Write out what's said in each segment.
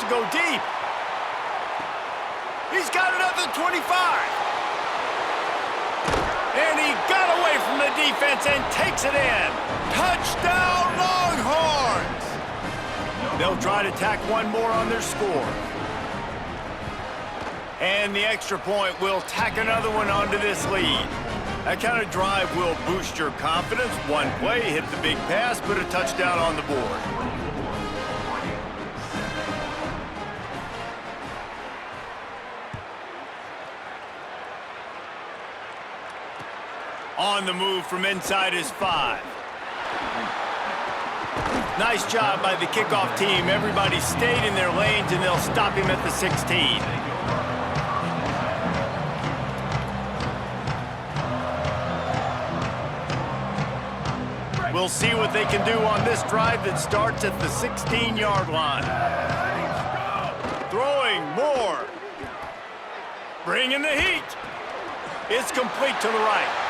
go deep. He's got another 25. And he got away from the defense and takes it in. Touchdown, Longhorns! They'll try to tack one more on their score. And the extra point will tack another one onto this lead. That kind of drive will boost your confidence. One play, hit the big pass, put a touchdown on the board. On the move from inside his 5. Nice job by the kickoff team. Everybody stayed in their lanes, and they'll stop him at the 16. We'll see what they can do on this drive that starts at the 16-yard line. Throwing more. Bringing the heat. It's complete to the right.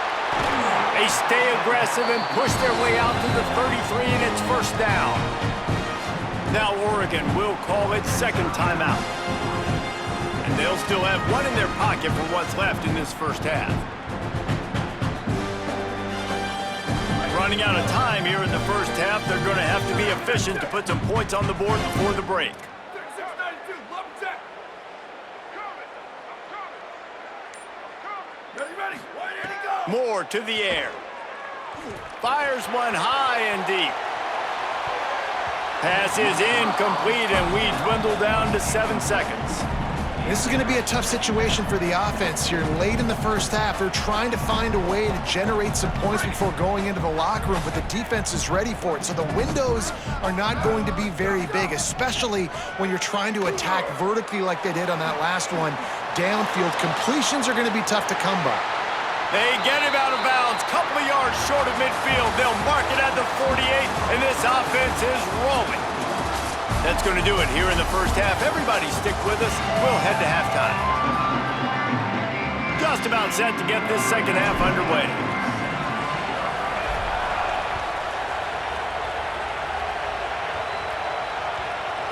They stay aggressive and push their way out to the 33, and it's first down. Now Oregon will call its second timeout. And they'll still have one in their pocket for what's left in this first half. Running out of time here in the first half, they're going to have to be efficient to put some points on the board before the break. Moore to the air. Fires one high and deep. Pass is incomplete, and we dwindle down to 7 seconds. This is going to be a tough situation for the offense here. Late in the first half, they're trying to find a way to generate some points before going into the locker room, but the defense is ready for it. So the windows are not going to be very big, especially when you're trying to attack vertically like they did on that last one. Downfield completions are going to be tough to come by. They get him out of bounds, couple of yards short of midfield. They'll mark it at the 48, and this offense is rolling. That's going to do it here in the first half. Everybody stick with us. We'll head to halftime. Just about set to get this second half underway.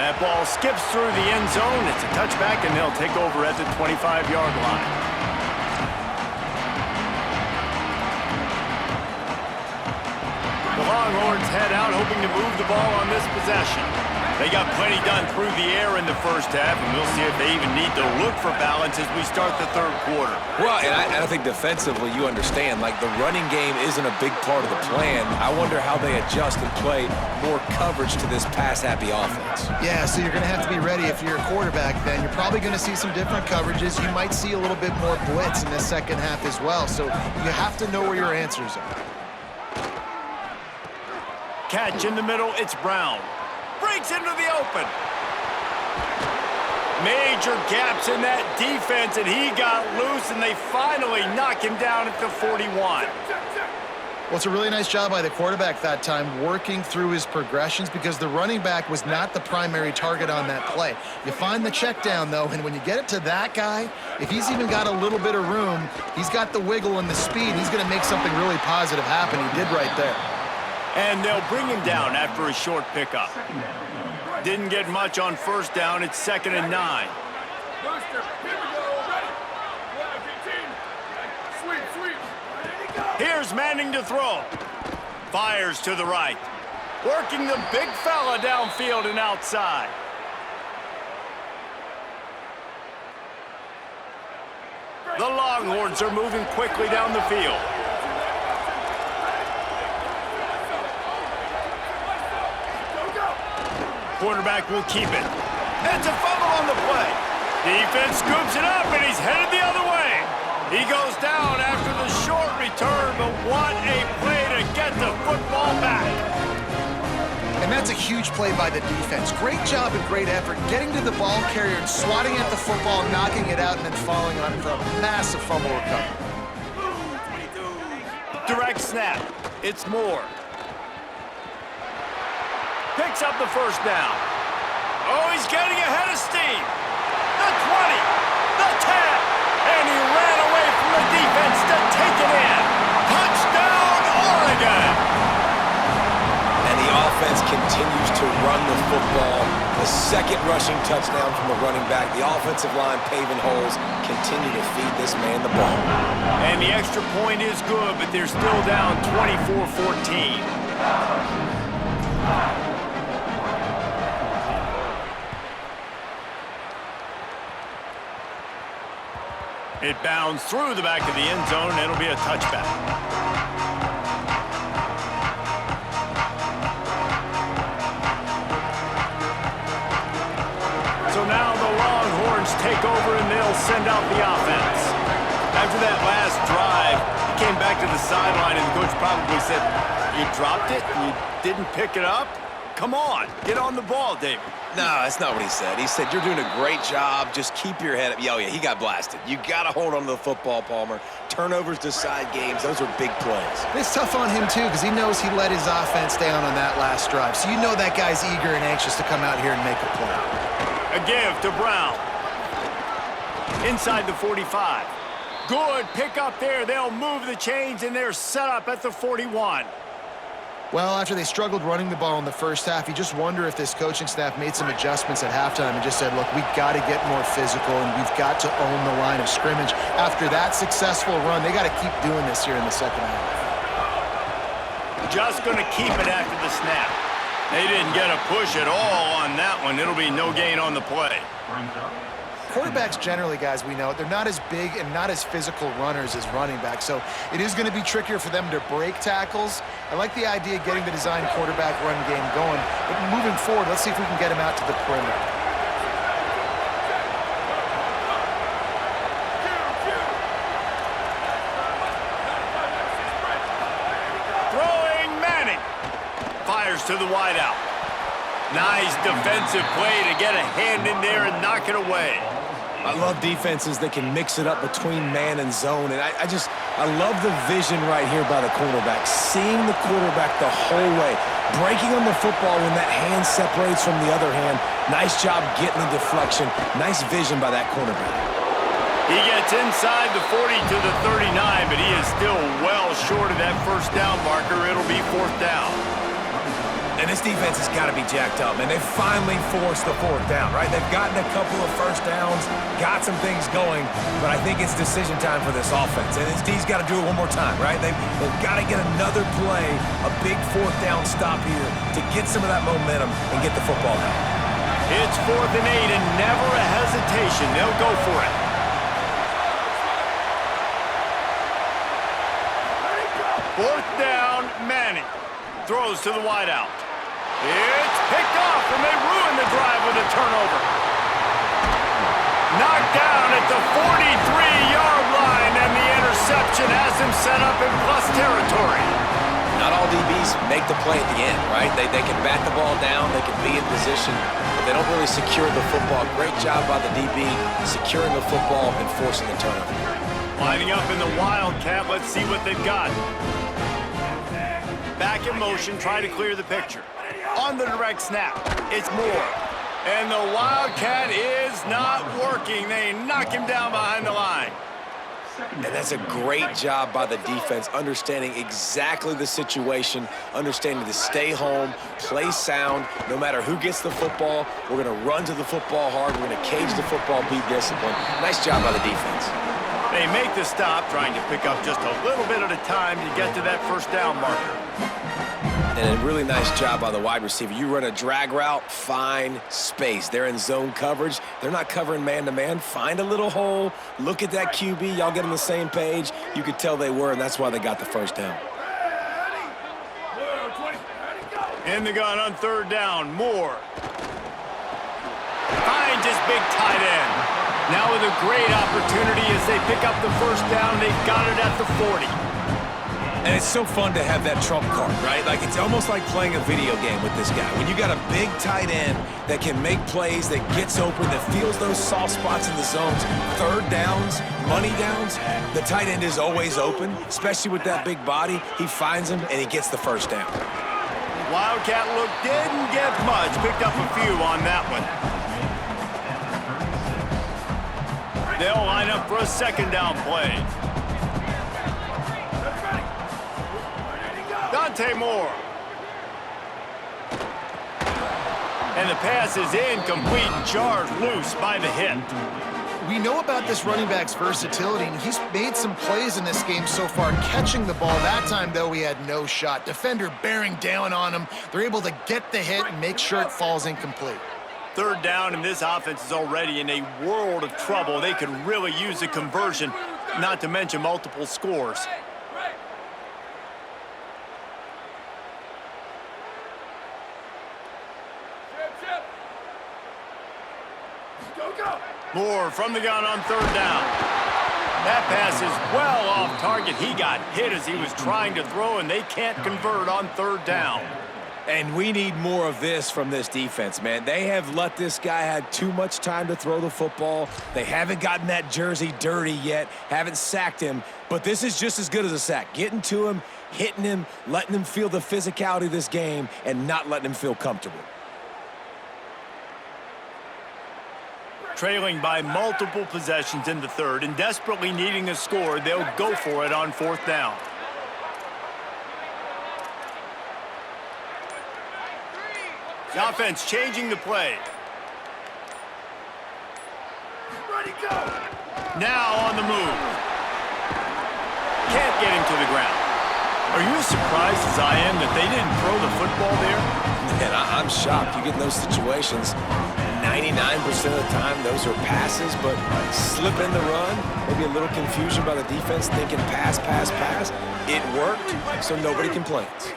That ball skips through the end zone. It's a touchback, and they'll take over at the 25-yard line. The Longhorns head out, hoping to move the ball on this possession. They got plenty done through the air in the first half, and we'll see if they even need to look for balance as we start the third quarter. Well, and I think defensively, you understand, like the running game isn't a big part of the plan. I wonder how they adjust and play more coverage to this pass-happy offense. Yeah, so you're going to have to be ready if you're a quarterback then. You're probably going to see some different coverages. You might see a little bit more blitz in the second half as well, so you have to know where your answers are. Catch in the middle, it's Brown. Breaks into the open. Major gaps in that defense, and he got loose, and they finally knock him down at the 41. Well, it's a really nice job by the quarterback that time, working through his progressions, because the running back was not the primary target on that play. You find the check down, though, and when you get it to that guy, if he's even got a little bit of room, he's got the wiggle and the speed, he's going to make something really positive happen. He did right there. And they'll bring him down after a short pickup. Didn't get much on first down. It's 2nd and 9. Here's Manning to throw. Fires to the right. Working the big fella downfield and outside. The Longhorns are moving quickly down the field. Quarterback will keep it. That's a fumble on the play. Defense scoops it up, and he's headed the other way. He goes down after the short return, but what a play to get the football back. And that's a huge play by the defense. Great job and great effort getting to the ball carrier and swatting at the football, knocking it out, and then falling on it for a massive fumble recovery. Direct snap. It's Moore. Picks up the first down. Oh, he's getting ahead of steam. The 20, the 10, and he ran away from the defense to take it in. Touchdown, Oregon! And the offense continues to run the football. The second rushing touchdown from the running back. The offensive line paving holes, continue to feed this man the ball. And the extra point is good, but they're still down 24-14. It bounds through the back of the end zone, and it'll be a touchback. So now the Longhorns take over, and they'll send out the offense. After that last drive, he came back to the sideline, and the coach probably said, "You dropped it? You didn't pick it up? Come on, get on the ball, David." No, that's not what he said. He said, "You're doing a great job. Just keep your head up." Oh, yeah, he got blasted. You got to hold on to the football, Palmer. Turnovers decide games. Those are big plays. It's tough on him, too, because he knows he let his offense down on that last drive. So you know that guy's eager and anxious to come out here and make a play. A give to Brown. Inside the 45. Good pick up there. They'll move the chains, and they're set up at the 41. Well, after they struggled running the ball in the first half, you just wonder if this coaching staff made some adjustments at halftime and just said, look, we've got to get more physical and we've got to own the line of scrimmage. After that successful run, they got to keep doing this here in the second half. Just going to keep it after the snap. They didn't get a push at all on that one. It'll be no gain on the play. Quarterbacks generally, guys, we know, they're not as big and not as physical runners as running backs, so it is going to be trickier for them to break tackles. I like the idea of getting the design quarterback run game going, but moving forward, let's see if we can get him out to the perimeter. Throwing Manning. Fires to the wideout. Nice defensive play to get a hand in there and knock it away. I love defenses that can mix it up between man and zone, and I love the vision right here by the cornerback, seeing the quarterback the whole way, breaking on the football when that hand separates from the other hand. Nice job getting the deflection. Nice vision by that cornerback. He gets inside the 40 to the 39, but he is still well short of that first down marker. It'll be fourth down. And this defense has got to be jacked up, and they've finally forced the fourth down, right? They've gotten a couple of first downs, got some things going, but I think it's decision time for this offense. And this D's got to do it one more time, right? They've got to get another play, a big fourth down stop here to get some of that momentum and get the football out. It's 4th and 8, and never a hesitation. They'll go for it. Fourth down, Manning throws to the wideout. It's picked off, and they ruin the drive with a turnover. Knocked down at the 43-yard line, and the interception has him set up in plus territory. Not all DBs make the play at the end, right? They can bat the ball down, they can be in position, but they don't really secure the football. Great job by the DB securing the football and forcing the turnover. Lining up in the Wildcat, let's see what they've got. Back in motion, try to clear the picture. On the direct snap, it's Moore. And the Wildcat is not working. They knock him down behind the line. And that's a great job by the defense, understanding exactly the situation, understanding to stay home, play sound. No matter who gets the football, we're going to run to the football hard. We're going to cage the football, be disciplined. Nice job by the defense. They make the stop, trying to pick up just a little bit at a time to get to that first down marker. And a really nice job by the wide receiver. You run a drag route, find space. They're in zone coverage. They're not covering man-to-man. Find a little hole. Look at that QB. Y'all get on the same page. You could tell they were, and that's why they got the first down. In the gun on third down, Moore. Finds his big tight end. Now with a great opportunity as they pick up the first down, they've got it at the 40. And it's so fun to have that trump card, right? Like, it's almost like playing a video game with this guy. When you got a big tight end that can make plays, that gets open, that feels those soft spots in the zones, third downs, money downs, the tight end is always open, especially with that big body. He finds him, and he gets the first down. Wildcat look didn't get much. Picked up a few on that one. They'll line up for a second down play. Dante Moore. And the pass is incomplete, charged loose by the hit. We know about this running back's versatility, and he's made some plays in this game so far, catching the ball. That time, though, he had no shot. Defender bearing down on him. They're able to get the hit and make sure it falls incomplete. Third down, and this offense is already in a world of trouble. They could really use a conversion, not to mention multiple scores. Moore from the gun on third down. That pass is well off target. He got hit as he was trying to throw, and they can't convert on third down. And we need more of this from this defense, man. They have let this guy have too much time to throw the football. They haven't gotten that jersey dirty yet, haven't sacked him, but this is just as good as a sack. Getting to him, hitting him, letting him feel the physicality of this game, and not letting him feel comfortable. Trailing by multiple possessions in the third and desperately needing a score, they'll go for it on fourth down. The offense changing the play. Ready, go! Now on the move. Can't get him to the ground. Are you as surprised as I am that they didn't throw the football there? Man, I'm shocked. You get in those situations, 99% of the time, those are passes, but slip in the run, maybe a little confusion by the defense thinking pass, pass, pass. It worked, so nobody complains.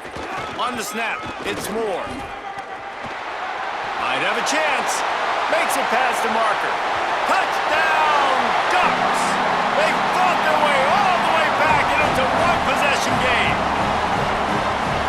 On the snap, it's Moore. Might have a chance. Makes it past the marker. Touchdown, Ducks! They fought their way all the way back, and it's a one-possession game.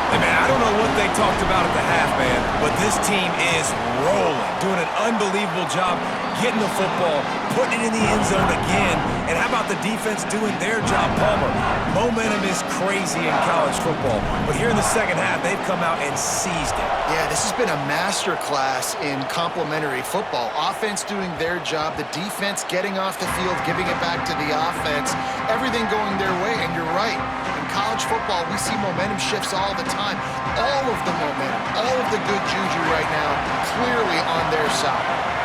Hey, man, I don't know what they talked about at the half, man, but this team is rolling, doing an unbelievable job getting the football, putting it in the end zone again, and how about the defense doing their job, Palmer? Momentum is crazy in college football, but here in the second half, they've come out and seized it. Yeah, this has been a masterclass in complementary football. Offense doing their job, the defense getting off the field, giving it back to the offense, everything going their way, and you're right. In college football, we see momentum shifts all the time. All of the momentum, all of the good juju right now, clearly on their side.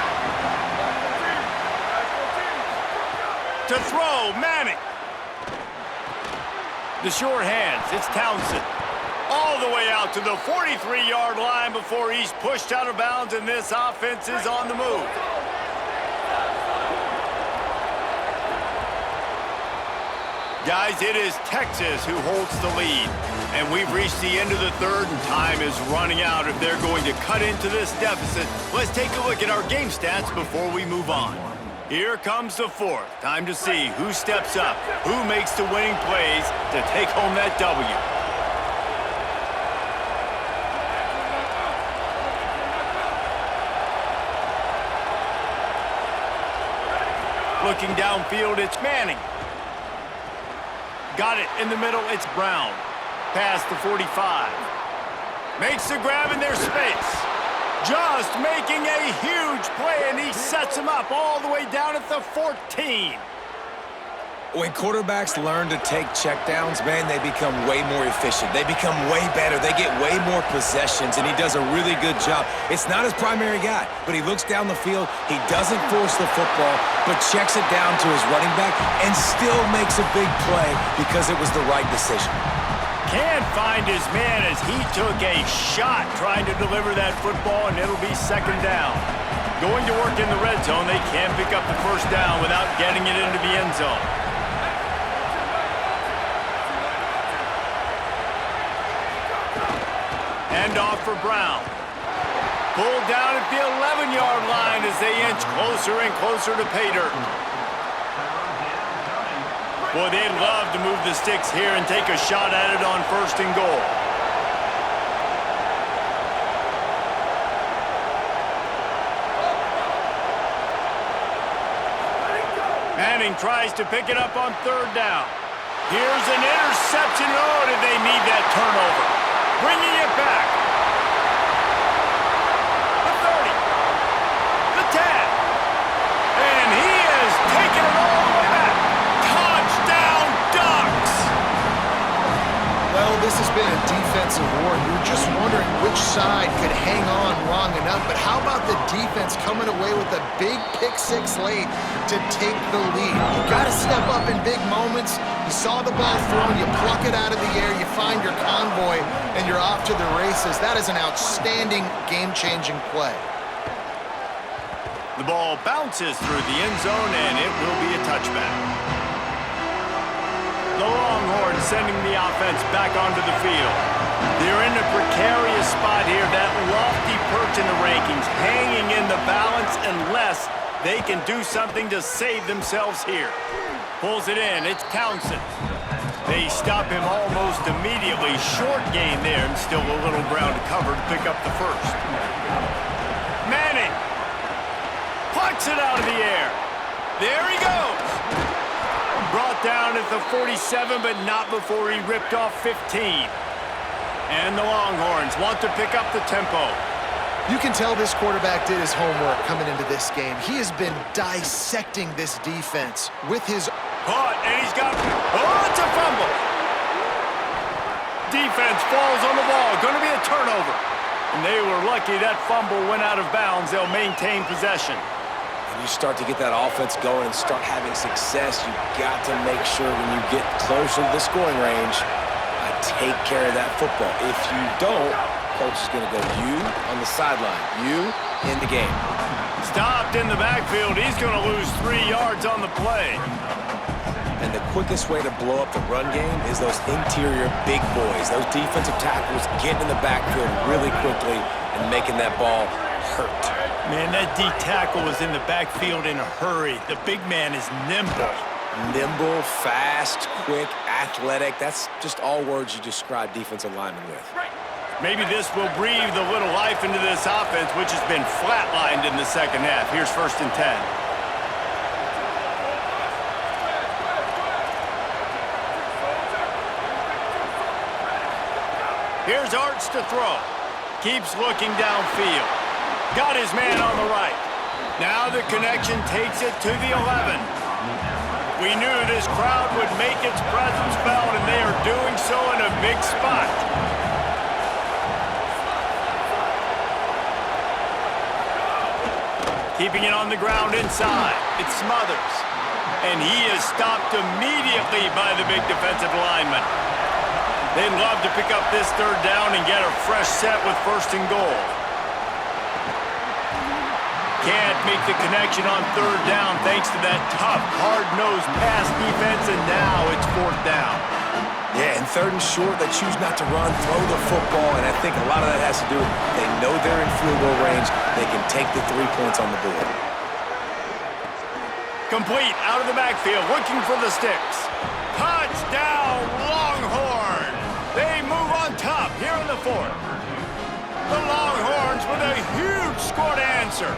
To throw, Manning. The short hands, it's Townsend. All the way out to the 43-yard line before he's pushed out of bounds, and this offense is on the move. Guys, it is Texas who holds the lead. And we've reached the end of the third, and time is running out if they're going to cut into this deficit. Let's take a look at our game stats before we move on. Here comes the fourth. Time to see who steps up, who makes the winning plays to take home that W. Looking downfield, it's Manning. Got it in the middle, it's Brown. Past the 45. Makes the grab in their space. Just making a huge play, and he sets him up all the way down at the 14. When quarterbacks learn to take checkdowns, man, they become way more efficient. They become way better. They get way more possessions, and he does a really good job. It's not his primary guy, but he looks down the field. He doesn't force the football, but checks it down to his running back and still makes a big play because it was the right decision. Can't find his man as he took a shot trying to deliver that football, and it'll be second down. Going to work in the red zone, they can't pick up the first down without getting it into the end zone. Hand off for Brown. Pulled down at the 11-yard line as they inch closer and closer to pay dirt. Boy, they'd love to move the sticks here and take a shot at it on first and goal. Manning tries to pick it up on third down. Here's an interception. Oh, did they need that turnover? Bringing it back. The 30. The 10. And he has taken it all the way back. Touchdown, Ducks! Well, this has been a defensive war. You're just wondering which side could hang on long enough. But how about the defense coming away with a big pick-6 late to take the lead? You got to step up in big moments. You saw the ball thrown, you pluck it out of the air, you find your convoy, and you're off to the races. That is an outstanding game-changing play. The ball bounces through the end zone, and it will be a touchback. The Longhorns sending the offense back onto the field. They're in a precarious spot here, that lofty perch in the rankings, hanging in the balance unless they can do something to save themselves here. Pulls it in, it's Townsend. They stop him almost immediately. Short gain there, and still a little ground to cover to pick up the first. Manning plucks it out of the air. There he goes. Brought down at the 47, but not before he ripped off 15. And the Longhorns want to pick up the tempo. You can tell this quarterback did his homework coming into this game. He has been dissecting this defense with his... Caught, and he's got... Oh, it's a fumble. Defense falls on the ball. Going to be a turnover. And they were lucky that fumble went out of bounds. They'll maintain possession. When you start to get that offense going and start having success, you got to make sure when you get closer to the scoring range, take care of that football. If you don't, coach is going to go, you on the sideline, you in the game. Stopped in the backfield. He's going to lose 3 yards on the play. And the quickest way to blow up the run game is those interior big boys, those defensive tackles getting in the backfield really quickly and making that ball hurt. Man, that D tackle was in the backfield in a hurry. The big man is nimble. Nimble, fast, quick, athletic. That's just all words you describe defensive linemen with. Maybe this will breathe a little life into this offense, which has been flatlined in the second half. Here's 1st and 10. Here's Arts to throw. Keeps looking downfield. Got his man on the right. Now the connection takes it to the 11. We knew this crowd would make its presence felt, and they are doing so in a big spot. Keeping it on the ground inside. It's Smothers. And he is stopped immediately by the big defensive lineman. They'd love to pick up this 3rd down and get a fresh set with 1st and goal. Can't make the connection on 3rd down thanks to that tough, hard-nosed pass defense, and now it's 4th down. Yeah, and 3rd and short, they choose not to run, throw the football, and I think a lot of that has to do with they know they're in field goal range. They can take the 3 points on the board. Complete out of the backfield, looking for the sticks. Touchdown, Longhorn! They move on top here in the 4th. The Longhorns with a huge score to answer.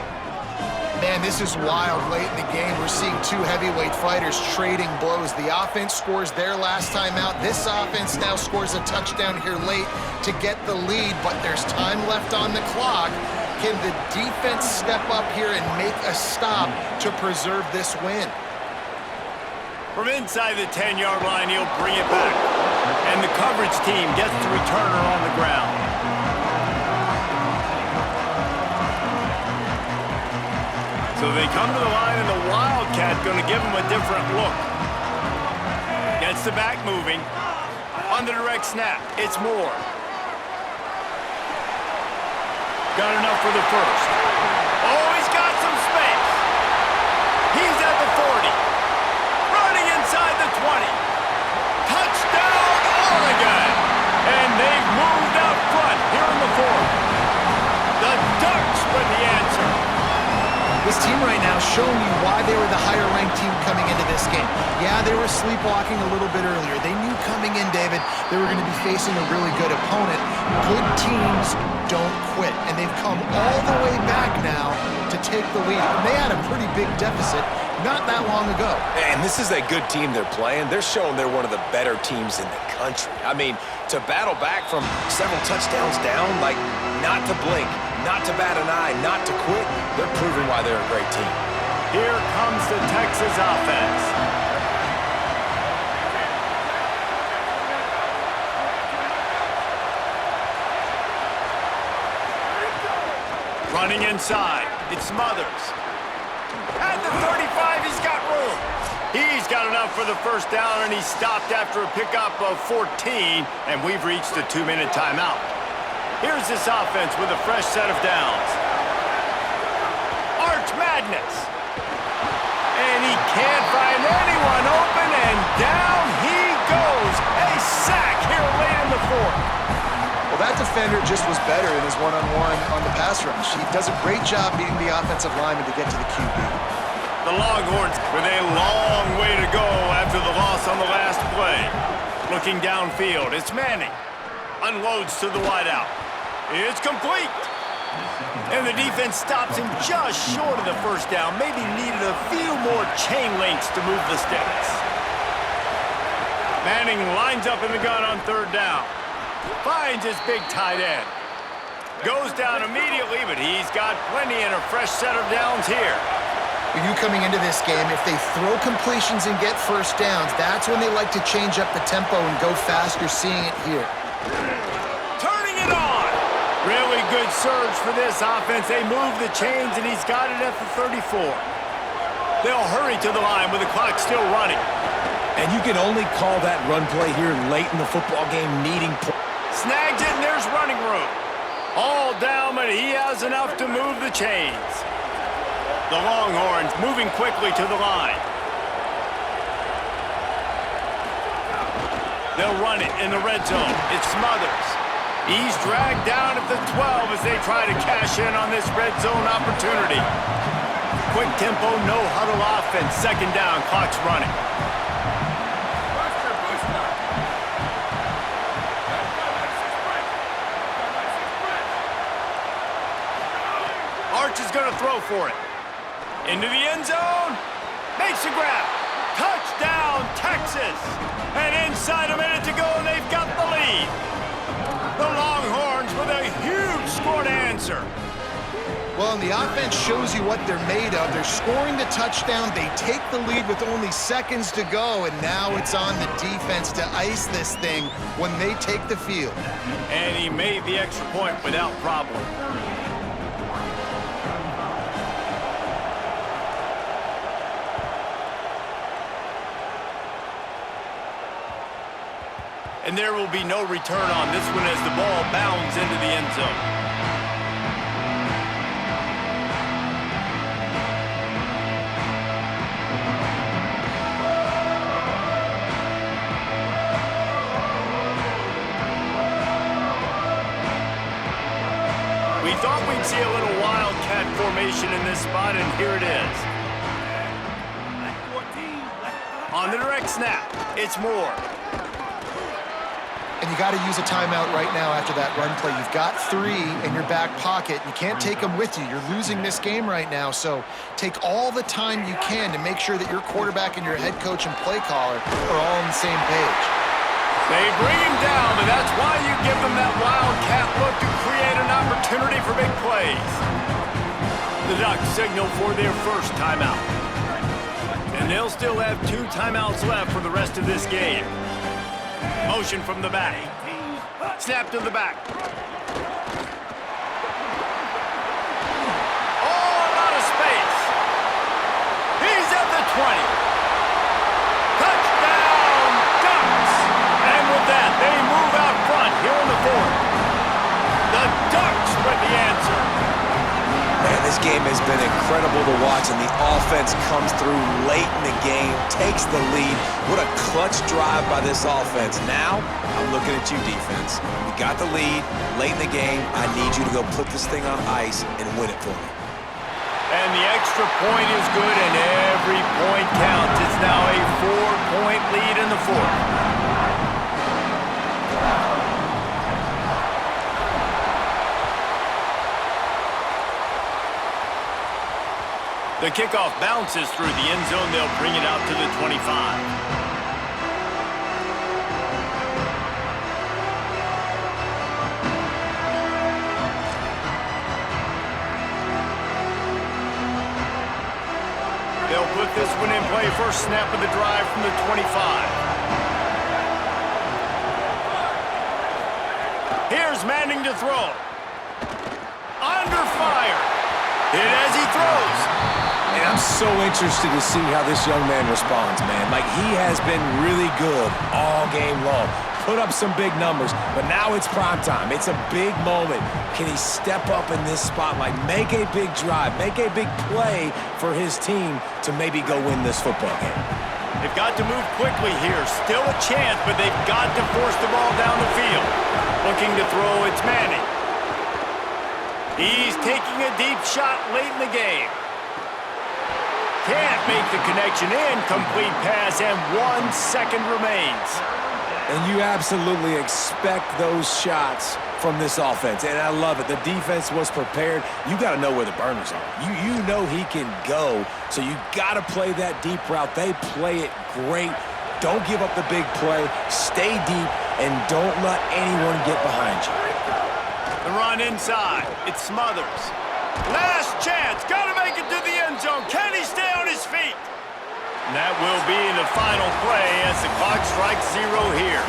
Man, this is wild late in the game. We're seeing 2 heavyweight fighters trading blows. The offense scores their last time out. This offense now scores a touchdown here late to get the lead, but there's time left on the clock. Can the defense step up here and make a stop to preserve this win? From inside the 10-yard line, he'll bring it back. And the coverage team gets the returner on the ground. So they come to the line, and the Wildcat going to give them a different look. Gets the back moving. On the direct snap, it's Moore. Got enough for the first. Oh, he's got some space. He's at the 40. Running inside the 20. Touchdown, Oregon! And they've moved out front here in the 4th. The Ducks with the answer. This team right now showing you why they were the higher-ranked team coming into this game. Yeah, they were sleepwalking a little bit earlier. They knew coming in, David, they were going to be facing a really good opponent. Good teams don't quit, and they've come all the way back now to take the lead. And they had a pretty big deficit not that long ago. And this is a good team they're playing. They're showing they're one of the better teams in the country. I mean, to battle back from several touchdowns down, like not to blink, not to bat an eye, not to quit, they're proving why they're a great team. Here comes the Texas offense. Running inside. It's Smothers. At the 35, he's got room. He's got enough for the first down, and he stopped after a pickup of 14, and we've reached a 2-minute timeout. Here's this offense with a fresh set of downs. Arch Madness. And he can't find anyone open, and down he goes. A sack here late in the fourth. Well, that defender just was better in his one-on-one on the pass rush. He does a great job beating the offensive lineman to get to the QB. The Longhorns with a long way to go after the loss on the last play. Looking downfield, it's Manning. Unloads to the wideout. It's complete. And the defense stops him just short of the first down. Maybe needed a few more chain links to move the sticks. Manning lines up in the gun on third down. Finds his big tight end. Goes down immediately, but he's got plenty and a fresh set of downs here. You coming into this game, if they throw completions and get first downs, that's when they like to change up the tempo and go fast. You're seeing it here. Turning it on. Really good surge for this offense. They move the chains, and he's got it at the 34. They'll hurry to the line with the clock still running. And you can only call that run play here late in the football game, needing points. Snags it, and there's running room. All down, but he has enough to move the chains. The Longhorns moving quickly to the line. They'll run it in the red zone. It's Smothers. He's dragged down at the 12 as they try to cash in on this red zone opportunity. Quick tempo, no huddle offense. Second down, clock's running. Arch is going to throw for it. Into the end zone. Makes a grab. Touchdown, Texas. And inside a minute to go, and they've got the lead. The Longhorns with a huge score to answer. Well, and the offense shows you what they're made of. They're scoring the touchdown. They take the lead with only seconds to go, and now it's on the defense to ice this thing when they take the field. And he made the extra point without problem. And there will be no return on this one as the ball bounds into the end zone. We thought we'd see a little wildcat formation in this spot, and here it is. On the direct snap, it's Moore. And you got to use a timeout right now after that run play. You've got 3 in your back pocket. You can't take them with you. You're losing this game right now, so take all the time you can to make sure that your quarterback and your head coach and play caller are all on the same page. They bring him down, but that's why you give them that wildcat look to create an opportunity for big plays. The Ducks signal for their first timeout. And they'll still have 2 timeouts left for the rest of this game. Motion from the back. Snap to the back. Oh, a lot of space. He's at the 20. Touchdown, Ducks. And with that, they move out front here in the fourth. The Ducks with the answer. Man, this game has been incredible to watch, and the offense comes through late in the game, takes the lead. What a clutch drive by this offense. Now, I'm looking at you, defense. You got the lead late in the game. I need you to go put this thing on ice and win it for me. And the extra point is good, and every point counts. It's now a 4-point lead in the fourth. The kickoff bounces through the end zone. They'll bring it out to the 25. They'll put this one in play. First snap of the drive from the 25. Here's Manning to throw. Under fire. Hit as he throws. And I'm so interested to see how this young man responds, man. Like, he has been really good all game long. Put up some big numbers, but now it's prime time. It's a big moment. Can he step up in this spotlight, make a big drive, make a big play for his team to maybe go win this football game? They've got to move quickly here. Still a chance, but they've got to force the ball down the field. Looking to throw, it's Manning. He's taking a deep shot late in the game. Can't make the connection. Incomplete pass, and 1 second remains. And you absolutely expect those shots from this offense, and I love it. The defense was prepared. You got to know where the burners are. You know he can go, so you got to play that deep route. They play it great. Don't give up the big play. Stay deep, and don't let anyone get behind you. The run inside. It's Smothers. Last chance. Got to make it to the end zone. Can he stay on his feet? And that will be the final play as the clock strikes 0 here.